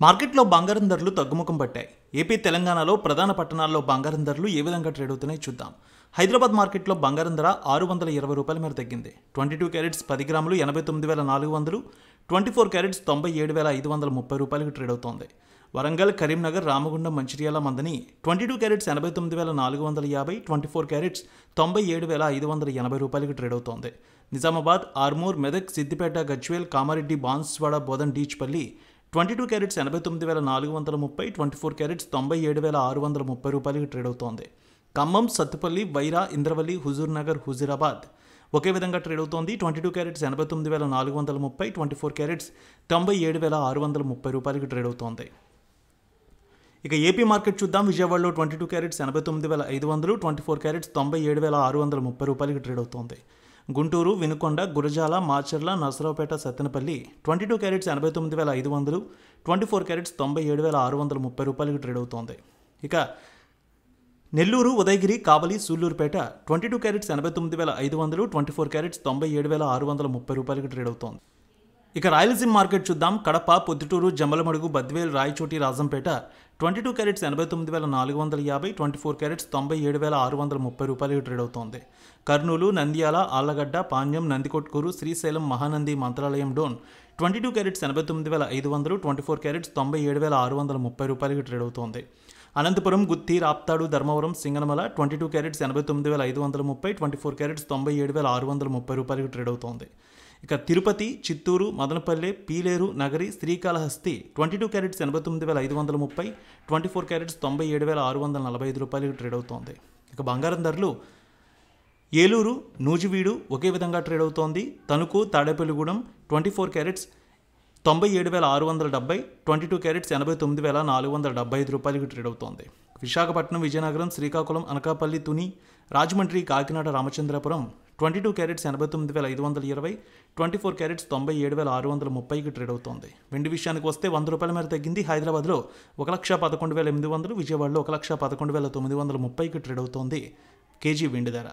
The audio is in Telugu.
మార్కెట్లో బంగారం ధరలు తగ్గుముఖం పట్టాయి. ఏపీ, తెలంగాణలో ప్రధాన పట్టణాల్లో బంగారం ధరలు ఏ విధంగా ట్రేడ్ అవుతున్నాయో చూద్దాం. హైదరాబాద్ మార్కెట్లో బంగారం ధర ₹620 మేర తగ్గింది. 22 క్యారెట్స్ 10 గ్రాములు 89,400, 24 క్యారెట్స్ ₹97,530కి ట్రేడ్ అవుతోంది. వరంగల్, కరీంనగర్, రామగుండం, మంచిర్యాల, మందని 22 క్యారెట్స్ 89,450, 24 క్యారెట్స్ ₹97,580కి ట్రేడ్ అవుతోంది. నిజామాబాద్, ఆర్మూర్, మెదక్, సిద్దిపేట, గజ్వేల్, కామారెడ్డి, బాన్స్వాడ, బోధన్, డీచ్పల్లి 22 క్యారెట్స్ 89,430, 24 క్యారెట్స్ ₹97,630కి ట్రేడ్ అవుతోంది. ఖమ్మం, సత్తుపల్లి, వైరా, ఇంద్రవల్లి, హుజూర్ నగర్, హుజూరాబాద్ ఒకే విధంగా ట్రేడ్ అవుతోంది. 22 క్యారెట్స్ 89,430, 24 క్యారెట్స్ ₹97,630కి ట్రేడ్ అవుతోంది. ఇక ఏపీ మార్కెట్ చూద్దాం. విజయవాడలో 22 క్యారెట్స్ 89,500, 24 క్యారెట్స్ ₹97,630కి ట్రేడ్ అవుతోంది. గుంటూరు, వినుకొండ, గురజాల, మాచర్ల, నసరావుపేట, సత్తెనపల్లి 22 క్యారెట్స్ 89,500, 24 క్యారెట్స్ ₹97,630కి ట్రేడ్ అవుతోంది. ఇక నెల్లూరు, ఉదయగిరి, కావలి, సూళ్లూరుపేట 22 క్యారెట్స్ 89,500, 24 క్యారెట్స్ ₹97,630కి ట్రేడ్ అవుతోంది. ఇక రాయలసీమ మార్కెట్ చూద్దాం. కడప, పొద్దుటూరు, జమ్మలమడుగు, బద్వేల్, రాయచోటి, రాజంపేట 22 క్యారెట్స్ 89,450, 24 క్యారెట్స్ ₹97,630కి ట్రేడ్ అవుతోంది. కర్నూలు, నంద్యాల, ఆళ్లగడ్డ, పాణ్యం, నందికొట్కూరు, శ్రీశైలం, మహానంది, మంత్రాలయం, డోన్ 22 క్యారెట్స్ 89,500, 24 క్యారెట్స్ ₹97,630కి ట్రేడ్ అవుతోంది. అనంతపురం, గుత్తి, రాప్తాడు, ధర్మవరం, సింగనమల 22 క్యారెట్స్ 89,530, 24 క్యారెట్స్ ₹97,630కి ట్రేడ్ అవుతోంది. ఇక తిరుపతి, చిత్తూరు, మదనపల్లె, పీలేరు, నగరి, శ్రీకాళహస్తి 22 క్యారెట్స్ 89,530, 24 క్యారెట్స్ ₹97,645కి ట్రేడ్ అవుతోంది. ఇక బంగారం ధరలు ఏలూరు, నూజివీడు ఒకే విధంగా ట్రేడ్ అవుతోంది. తణుకు, తాడేపల్లిగూడెం 24 క్యారెట్స్ 97,670, 22 క్యారెట్స్ ₹89,475కి ట్రేడ్ అవుతోంది. విశాఖపట్నం, విజయనగరం, శ్రీకాకుళం, అనకాపల్లి, తుని, రాజమండ్రి, కాకినాడ, రామచంద్రపురం 22 క్యారెట్స్ 89,520, 24 క్యారెట్స్ ₹97,630కి ట్రేడ్ అవుతోంది. వెండి విషయానికి వస్తే ₹100 మేర తగ్గింది. హైదరాబాద్లో 1,11,800, విజయవాడలో 1,11,930కి ట్రేడ్ అవుతోంది కేజీ వెండి ధర.